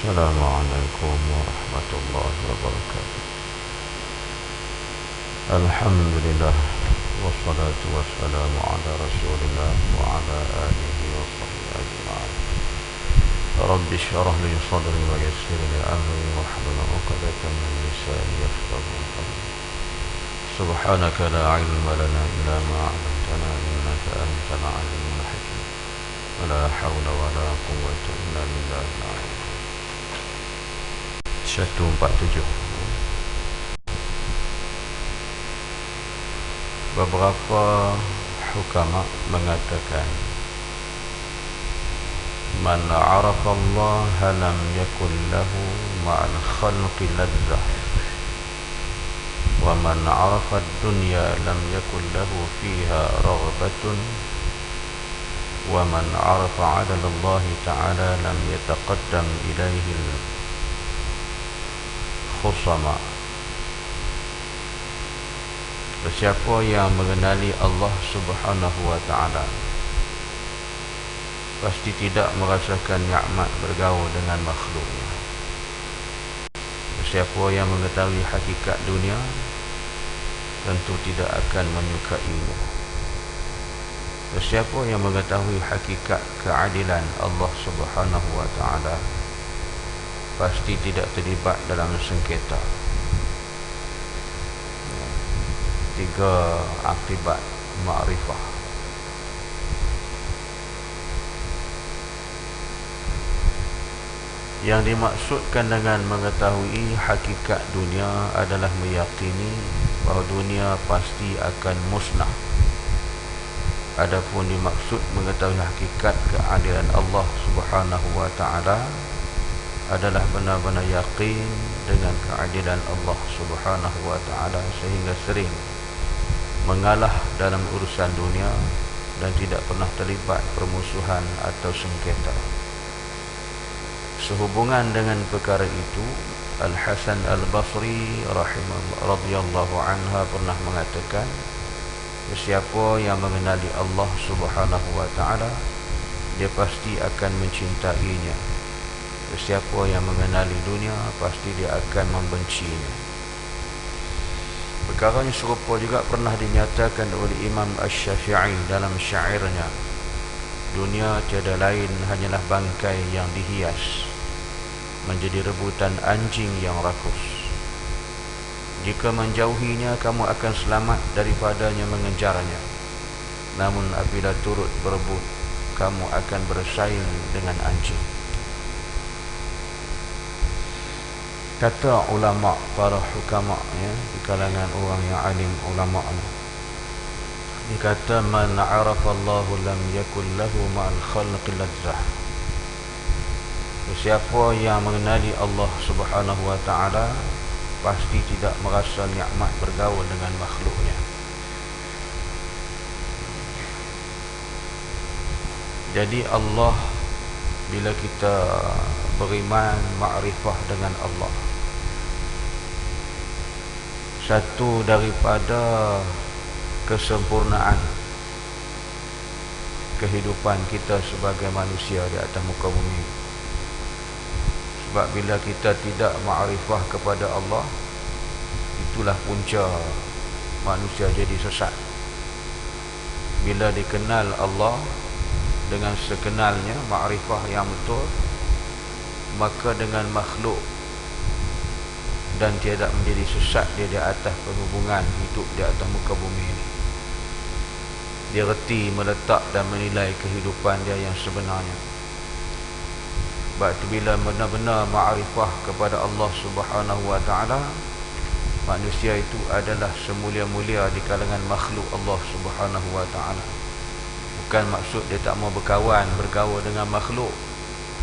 Assalamualaikum warahmatullahi wabarakatuh. Alhamdulillah wassalatu wassalamu ala rasulillah wa ala alihi wa sahbihi ajma'in. Rabbi syrah li sadri wa yassir li amri wahlul 'uqdatam min lisani yafqahu qawli. Subhanaka la 'ilma lana illa ma 'allamtana innaka antal 'alimul hakim. La hawla wa la quwwata illa billahil 'aliyyil 147. Beberapa hukama mengatakan man 'arafa Allah lam yakun lahu ma'al khalqi ladzah wa man 'arafa ad-dunya lam yakun lahu fiha raghbatun wa man 'arafa 'adala Allah ta'ala lam yataqaddam ilaihi khusama. Siapa yang mengenali Allah Subhanahu wa ta'ala pasti tidak merasakan nikmat bergaul dengan makhluknya. Siapa yang mengetahui hakikat dunia tentu tidak akan menyukainya. Siapa yang mengetahui hakikat keadilan Allah Subhanahu wa ta'ala pasti tidak terlibat dalam sengketa. 3 akibat ma'rifah. Yang dimaksudkan dengan mengetahui hakikat dunia adalah meyakini bahawa dunia pasti akan musnah. Adapun dimaksud mengetahui hakikat keadilan Allah Subhanahu wa ta'ala adalah benar-benar yakin dengan keadilan Allah Subhanahu wa ta'ala sehingga sering mengalah dalam urusan dunia dan tidak pernah terlibat permusuhan atau sengketa. Sehubungan dengan perkara itu, Al-Hasan Al-Basri radhiyallahu anha pernah mengatakan, siapa yang mengenali Allah Subhanahu wa ta'ala, dia pasti akan mencintainya. Siapa yang mengenali dunia pasti dia akan membencinya. Perkara yang serupa juga pernah dinyatakan oleh Imam Asy-Syafi'i dalam syairnya, dunia tiada lain hanyalah bangkai yang dihias menjadi rebutan anjing yang rakus. Jika menjauhinya kamu akan selamat daripadanya mengejarnya, namun apabila turut berebut kamu akan bersaing dengan anjing. Kata ulama, para hukama di kalangan orang yang alim ulama ni, dia kata man 'arafa Allah lam yakul lahu ma'al khalqi ladzah. Siapa yang mengenali Allah Subhanahu wa ta'ala pasti tidak merasa nikmat bergaul dengan makhluknya. Jadi Allah, bila kita beriman ma'rifah dengan Allah, satu daripada kesempurnaan kehidupan kita sebagai manusia di atas muka bumi. Sebab bila kita tidak ma'rifah kepada Allah, itulah punca manusia jadi sesat. Bila dikenal Allah dengan sekenalnya, ma'rifah yang betul, maka dengan makhluk dan tiada menjadi sesat dia di atas perhubungan hidup di atas muka bumi ini. Dia reti meletak dan menilai kehidupan dia yang sebenarnya. Sebab itu bila benar-benar ma'rifah kepada Allah Subhanahu wa ta'ala, manusia itu adalah semulia-mulia di kalangan makhluk Allah Subhanahu wa ta'ala. Bukan maksud dia tak mau bergaul dengan makhluk,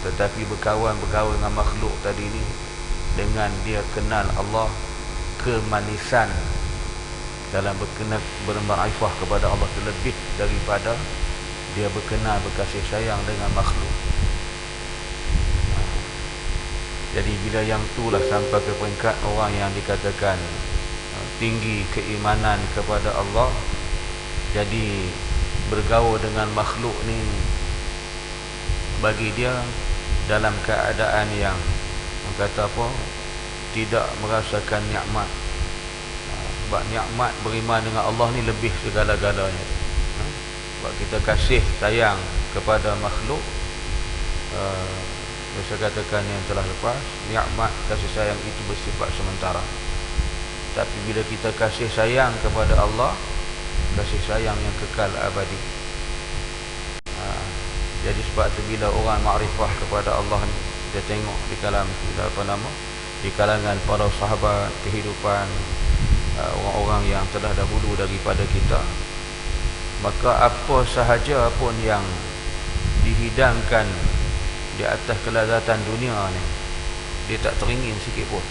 tetapi bergaul dengan makhluk tadi ni dengan dia kenal Allah, kemanisan dalam berma'rifah kepada Allah terlebih daripada dia berkasih sayang dengan makhluk. Jadi bila yang itulah sampai ke peringkat orang yang dikatakan tinggi keimanan kepada Allah, jadi bergaul dengan makhluk ni bagi dia dalam keadaan yang Orang kata apa? Tidak merasakan nikmat. Sebab nikmat beriman dengan Allah ni lebih segala-galanya. Sebab kita kasih sayang kepada makhluk, saya katakan yang telah lepas, nikmat kasih sayang itu bersifat sementara. Tapi bila kita kasih sayang kepada Allah, kasih sayang yang kekal abadi. Jadi sebab tu bila orang makrifah kepada Allah ni, kita tengok di di kalangan para sahabat kehidupan, orang-orang yang telah dahulu daripada kita, maka apa sahaja pun yang dihidangkan di atas kelazatan dunia ni, dia tak teringin sikit pun.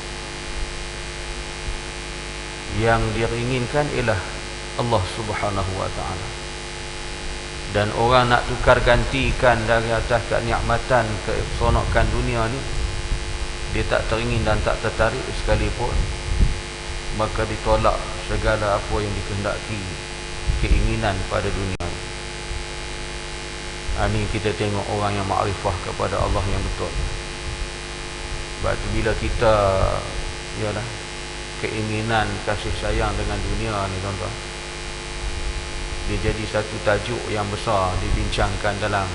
Yang dia inginkan ialah Allah Subhanahu wa ta'ala. Dan orang nak tukar gantikan dari atas kenikmatan, keseronokan dunia ni, dia tak teringin dan tak tertarik sekalipun. Maka ditolak segala apa yang dikehendaki, keinginan pada dunia. Ini kita tengok orang yang makrifah kepada Allah yang betul. Sebab tu bila kita keinginan kasih sayang dengan dunia ni, tuan-tuan, dia jadi satu tajuk yang besar dibincangkan dalam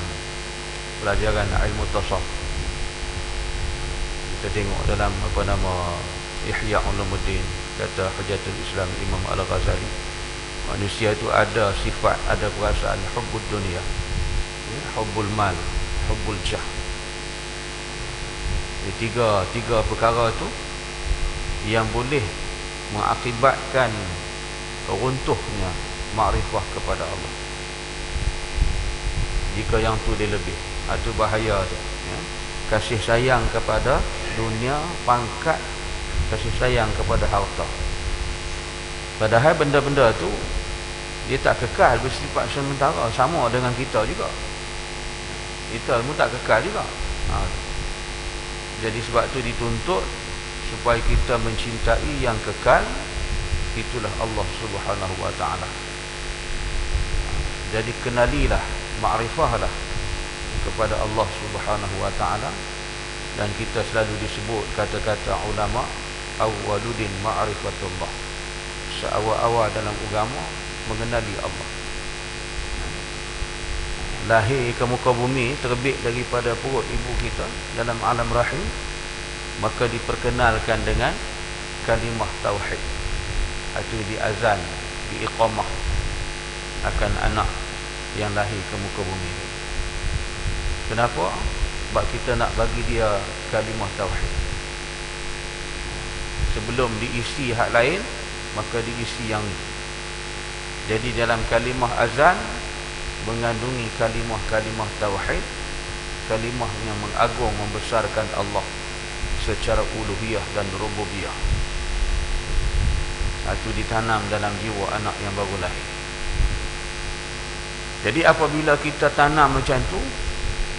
pelajaran ilmu tasawuf. Kita tengok dalam Ihya Ulumuddin, kata Hujatul Islam Imam Al-Ghazali, manusia itu ada sifat, ada perasaan hubbud dunia, hubbul mal, hubbul jah. Tiga perkara tu yang boleh mengakibatkan runtuhnya makrifah kepada Allah. Jika yang tu dia lebih, itu bahaya tu, kasih sayang kepada dunia, pangkat, kasih sayang kepada harta. Padahal benda-benda tu dia tak kekal, bersifat sementara. Sama dengan kita juga, kita pun tak kekal juga. Jadi sebab tu dituntut supaya kita mencintai yang kekal, itulah Allah Subhanahu wa ta'ala. Jadi kenalilah, makrifahlah kepada Allah Subhanahu wa ta'ala. Dan kita selalu disebut kata-kata ulama, awwaluddin ma'rifatullah. Seawal-awal dalam agama mengenali Allah. Lahir ke muka bumi, terbit daripada perut ibu kita dalam alam rahim, maka diperkenalkan dengan kalimah tauhid. Itu diazan, diiqamah akan anak yang lahir ke muka bumi. Kenapa? Sebab kita nak bagi dia kalimah tauhid. Sebelum diisi hak lain, maka diisi yang ni. Jadi dalam kalimah azan mengandungi kalimah-kalimah tauhid, kalimah yang mengagung, membesarkan Allah secara uluhiyah dan rububiyah. Itu ditanam dalam jiwa anak yang baru lahir. Jadi apabila kita tanam macam tu,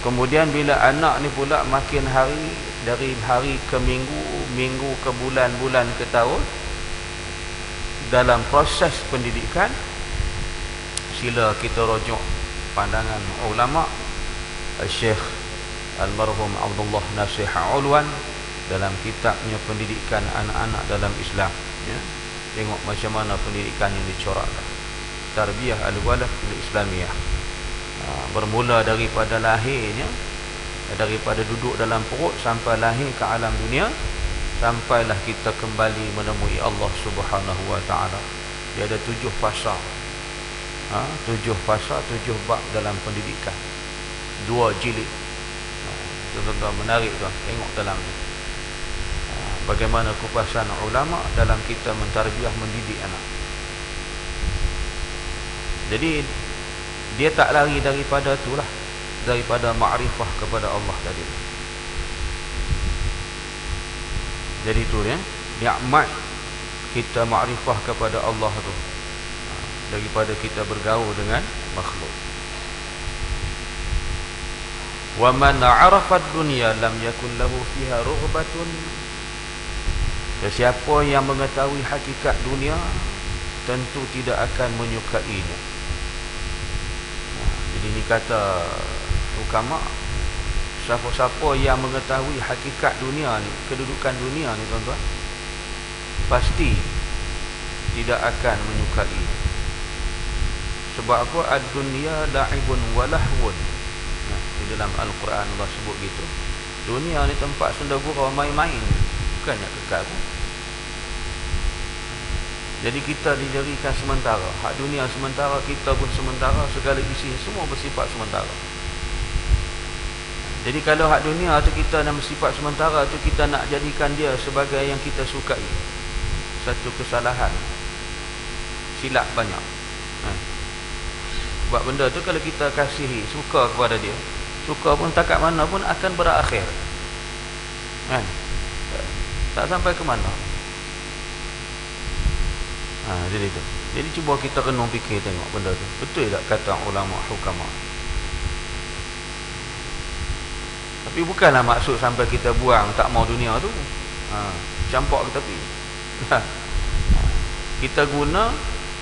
kemudian bila anak ni pula makin hari, dari hari ke minggu, minggu ke bulan, bulan ke tahun, dalam proses pendidikan, sila kita rujuk pandangan ulama, Syekh Almarhum Abdullah Nasih Ulwan dalam kitabnya Pendidikan Anak-anak dalam Islam, tengok macam mana pendidikan yang dicorakkan. Tarbiyah al-walad al-islamiyah, bermula daripada lahirnya, daripada duduk dalam perut sampai lahir ke alam dunia, sampailah kita kembali menemui Allah Subhanahu wa ta'ala. Dia ada 7 fasa, 7 fasa, 7 bab dalam pendidikan, 2 jilid. Tuan-tuan menarik tuan, tengok dalam ni bagaimana kupasan ulama dalam kita mentarbiah, mendidik anak. Jadi dia tak lari daripada itulah, daripada makrifah kepada Allah tadi. Jadi tu nikmat kita makrifah kepada Allah tu, daripada kita bergaul dengan makhluk. Wa man 'arafa ad-dunya lam yakun lahu fiha rughbatun. Sesiapa yang mengetahui hakikat dunia, tentu tidak akan menyukainya. Jadi ni kata ukama, siapa-siapa yang mengetahui hakikat dunia ni, kedudukan dunia ni tuan-tuan, pasti tidak akan menyukai. Sebab apa? Ad-dunya la'ibun wa lahwun. Di dalam Al-Quran Allah sebut gitu. Dunia ni tempat senda gurau, main-main, bukannya kekal. Jadi kita dijadikan sementara. Hak dunia sementara, kita pun sementara, segala isi semua bersifat sementara. Jadi kalau hak dunia tu kita nak bersifat sementara tu, kita nak jadikan dia sebagai yang kita sukai, satu kesalahan, silap banyak. Sebab benda tu kalau kita kasihi, suka kepada dia, suka pun takat mana pun akan berakhir, kan? Tak sampai ke mana. Jadi tu. Jadi cuba kita renung fikir tengok benda tu. Betul tak kata ulama hukama? Tapi bukanlah maksud sampai kita buang tak mau dunia tu, campak ke tepi. Kita guna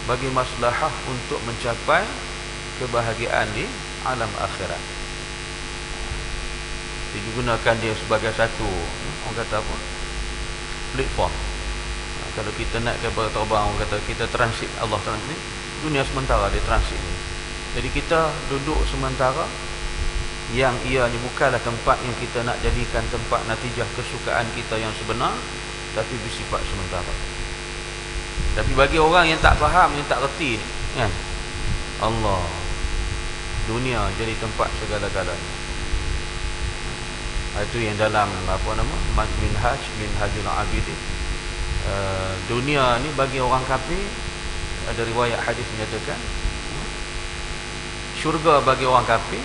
bagi maslahah untuk mencapai kebahagiaan di alam akhirat. Digunakan dia sebagai satu, orang kata apa, platform. Kalau kita naik kapal terbang, orang kata kita transit, Allah transit, dunia sementara dia transit ni. Jadi kita duduk sementara, yang ianya bukanlah tempat yang kita nak jadikan tempat natijah kesukaan kita yang sebenar, tapi bersifat sementara. Tapi bagi orang yang tak faham, yang tak reti, kan, Allah, dunia jadi tempat segala-galanya. Itu yang dalam apa nama, Minhajul Abidin. Dunia ni bagi orang kafir, ada riwayat hadis menyatakan, syurga bagi orang kafir,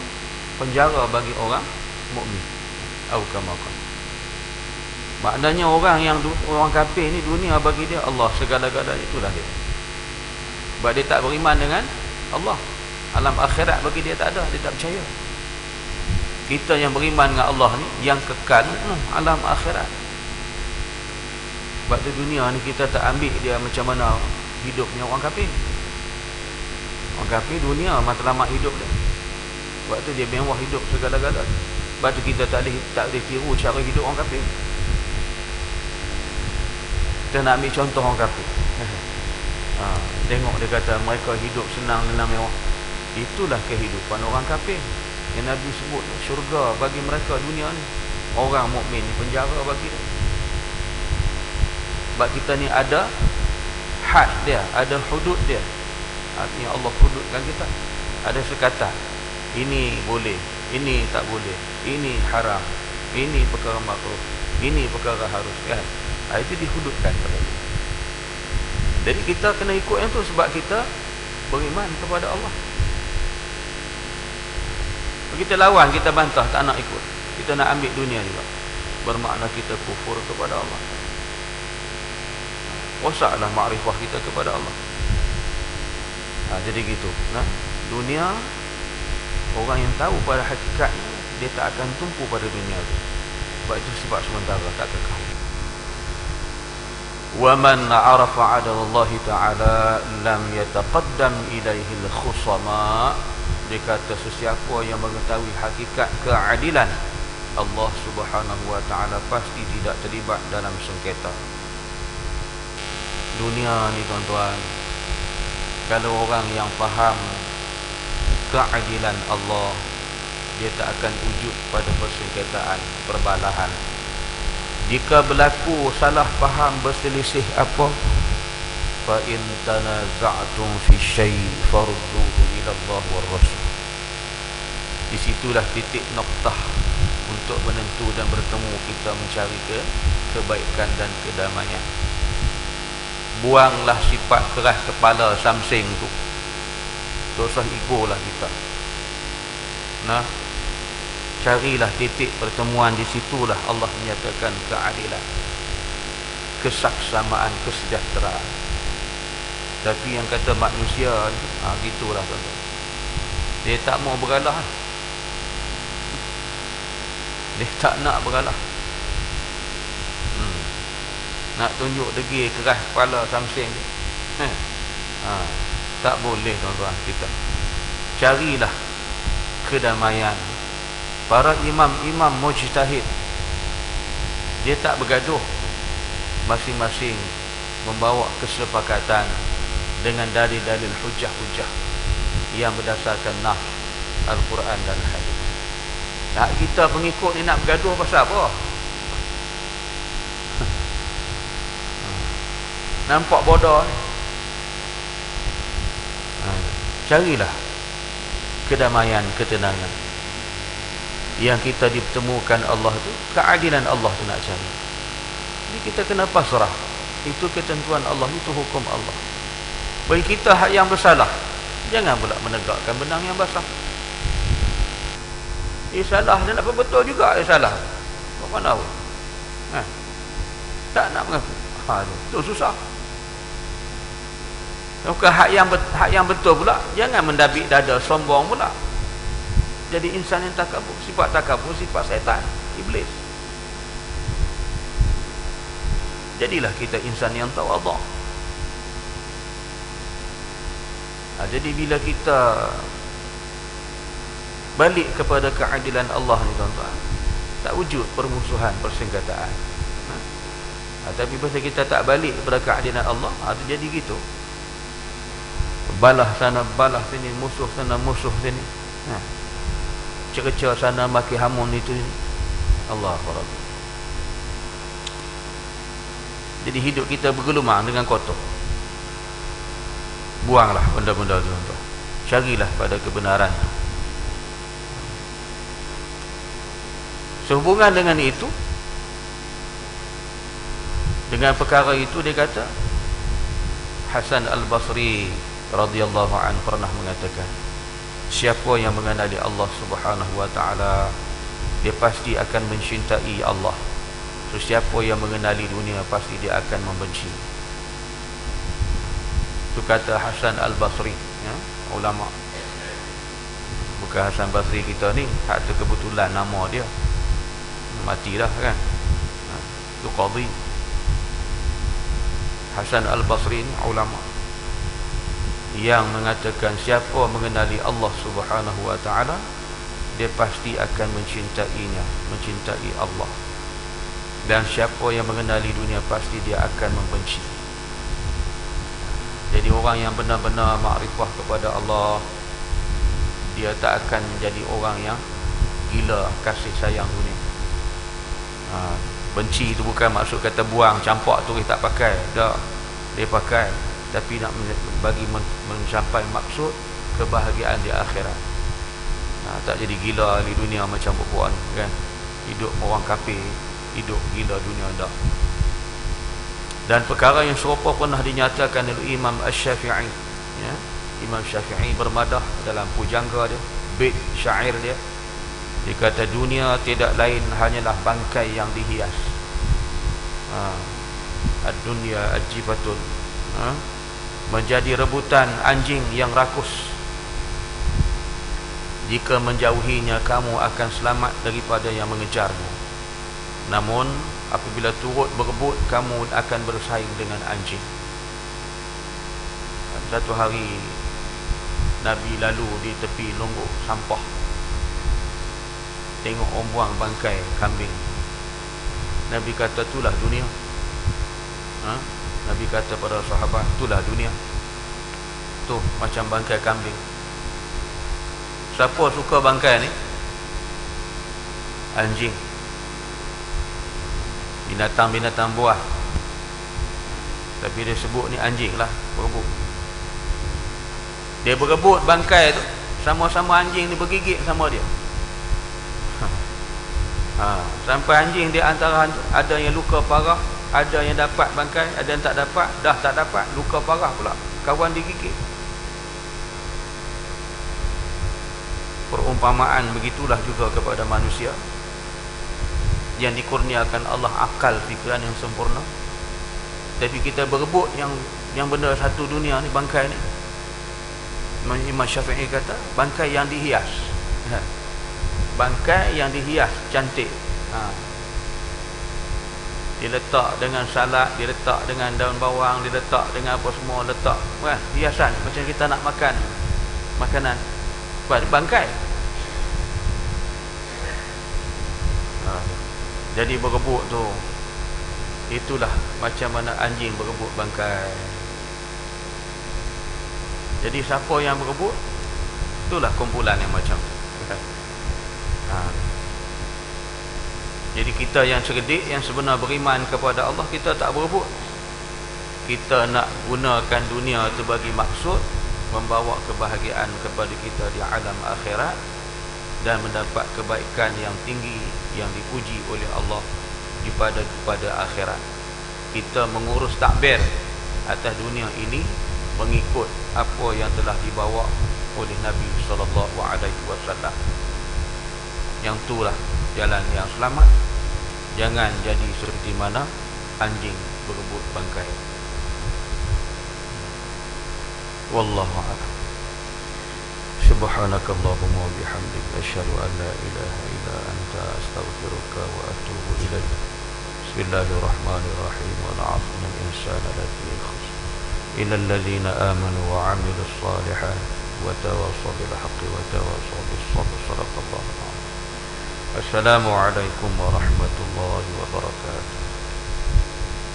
penjara bagi orang mukmin. Atau kama qala. Maknanya orang kafir ni, dunia bagi dia Allah segala-galanya, itulah dia. Sebab dia tak beriman dengan Allah. Alam akhirat bagi dia tak ada, dia tak percaya. Kita yang beriman dengan Allah ni, yang kekal alam akhirat. Sebab tu dunia ni kita tak ambil dia macam mana hidupnya orang kafir. Orang kafir dunia matlamat hidup dia. Sebab tu dia mewah hidup segala-galanya. Sebab tu kita tak boleh tiru cara hidup orang kafir. Kita nak ambil contoh orang kafir. Tengok dia kata mereka hidup senang mewah. Itulah kehidupan orang kafir yang Nabi sebut, syurga bagi mereka dunia ni. Orang mukmin ni penjara bagi dia. Sebab kita ni ada had dia, ada hudud dia. Artinya Allah hududkan kita. Ada sekatan, ini boleh, ini tak boleh, ini haram, ini perkara makruh, ini perkara harus, kan? Itu dihududkan pada dia. Jadi kita kena ikut yang tu sebab kita beriman kepada Allah. Kita lawan, kita bantah, tak nak ikut, kita nak ambil dunia juga, bermakna kita kufur kepada Allah. Rosaklah makrifah kita kepada Allah. Jadi gitu. Dunia, orang yang tahu pada hakikatnya, dia tak akan tumpu pada dunia itu. Sebab itu sifat sementara, tak kekal. وَمَنْ عَرَفَ عَدَلَ اللَّهِ تَعَالَى لَمْ يَتَقَدَّمْ إِلَيْهِ الْخُصَمَاء. Dia kata sesiapa yang mengetahui hakikat keadilan Allah Subhanahu wa ta'ala pasti tidak terlibat dalam sengketa. Dunia ni tuan-tuan, kalau orang yang faham keadilan Allah, dia tak akan wujud pada persengketaan, perbalahan. Jika berlaku salah faham, berselisih apa, fa in tanaza'tum fi syai' farudduhu ila Allah war Rasul. Di situlah titik noktah untuk menentu dan bertemu kita mencari kebaikan dan kedamaian. Buanglah sifat keras kepala samsing tu. Dosa ego lah kita. Carilah titik pertemuan, di situlah Allah menyatakan keadilan, kesaksamaan, kesejahteraan. Tapi yang kata manusia, gitulah tuan-tuan. Dia tak mau beralah. Dia tak nak beralah. Nak tunjuk degil keras kepala samsing. Tak boleh tuan-tuan kita. Carilah kedamaian, Para imam-imam mujtahid, dia tak bergaduh, masing-masing membawa kesepakatan dengan dalil-dalil hujah-hujah yang berdasarkan nas Al-Quran dan hadis. Nah, kita pengikut ni nak bergaduh pasal apa? Nampak bodoh ni. Carilah kedamaian, ketenangan. Yang kita ditemukan Allah tu, keadilan Allah tu nak cari. Jadi kita kena pasrah. Itu ketentuan Allah, itu hukum Allah. Bagi kita hak yang bersalah, jangan pula menegakkan benang yang basah. Salah dan apa betul juga salah. Kau mana tahu? Tak nak mengaku. Itu susah. Maka hak yang betul pula, jangan mendabik dada sombong pula. Jadi insan yang takabur, sifat takabur, sifat syaitan, iblis. Jadilah kita insan yang tawadhu. Jadi bila kita balik kepada keadilan Allah ni tuan-tuan, tak wujud permusuhan, persengketaan. Tapi bila kita tak balik kepada keadilan Allah, itu jadi gitu. Balah sana, balah sini, musuh sana, musuh sini. Cerca sana, maki hamun itu ini. Allah Akbar. Jadi hidup kita bergelumang dengan kotor. Buanglah benda-benda itu tuan-tuan. Carilah pada kebenaran. Sehubungan dengan itu, dengan perkara itu dia kata, Hasan Al-Basri radhiyallahu anhu pernah mengatakan, siapa yang mengenali Allah Subhanahu wa taala, dia pasti akan mencintai Allah. So, siapa yang mengenali dunia, pasti dia akan membenci. Itu kata Hasan Al-Basri, ya, ulama. Bukan Hasan Basri kita ni, hak tu kebetulan nama dia. Mati dah kan. Itu qadhi. Hasan Al-Basri ni ulama yang mengatakan siapa mengenali Allah Subhanahu wa taala, dia pasti akan mencintainya, mencintai Allah. Dan siapa yang mengenali dunia, pasti dia akan membenci. Jadi orang yang benar-benar makrifah kepada Allah, dia tak akan menjadi orang yang gila kasih sayang dunia. Benci itu bukan maksud kata buang, campak tulis tak pakai. Tak, dia pakai, tapi nak bagi mencapai maksud kebahagiaan di akhirat. Tak jadi gila di dunia macam perempuan kan. Hidup orang kafir, hidup gila dunia dah. Dan perkara yang serupa pernah dinyatakan oleh Imam Asy-Syafi'i, ya. Imam Syafi'i bermadah dalam pujangga dia, bait syair dia. Dia kata dunia tidak lain hanyalah bangkai yang dihias. Ad-dunya ajibatun, menjadi rebutan anjing yang rakus. Jika menjauhinya, kamu akan selamat daripada yang mengejarmu. Namun apabila turut berebut, kamu akan bersaing dengan anjing. Satu hari Nabi lalu di tepi longgok sampah, tengok orang buang bangkai kambing. Nabi kata, itulah dunia. Nabi kata pada sahabat, itulah dunia. Tu macam bangkai kambing. Siapa suka bangkai ni? Anjing. Binatang-binatang buah. Tapi dia sebut ni anjing lah, berebut. Dia berebut bangkai tu, sama-sama anjing ni bergigit sama dia. Sampai anjing dia antara ada yang luka parah, ada yang dapat bangkai, ada yang tak dapat, dah tak dapat, luka parah pula, kawan digigit. Perumpamaan begitulah juga kepada manusia yang dikurniakan Allah akal fikiran yang sempurna, tapi kita berebut yang benda satu dunia ni, bangkai ni. Imam Syafi'i kata bangkai yang dihias, bangkai yang dihias cantik. Diletak dengan salad, diletak dengan daun bawang, diletak dengan apa semua, letak kan, hiasan macam kita nak makan makanan. Bangkai. Jadi berebut tu, itulah macam mana anjing berebut bangkai. Jadi siapa yang berebut, itulah kumpulan yang macam tu. Ha. Jadi kita yang cerdik, yang sebenar beriman kepada Allah, kita tak berebut. Kita nak gunakan dunia itu bagi maksud membawa kebahagiaan kepada kita di alam akhirat dan mendapat kebaikan yang tinggi yang dipuji oleh Allah pada akhirat. Kita mengurus takbir atas dunia ini mengikut apa yang telah dibawa oleh Nabi SAW. Yang itulah jalan yang selamat. Jangan jadi seperti mana anjing berebut bangkai. Wallahu a'lam. Subhanakallahumma wa bihamdika asyhadu an la ilaha illa anta astaghfiruka wa atubu ilaik. Bismillahirrahmanirrahim. Wal 'asri innal insana lafi khusr illa alladhina amanu wa 'amilus shalihat wa tawassaw bil haqqi wa tawassaw bis sabr. Shadaqallahu. Assalamualaikum warahmatullahi wabarakatuh.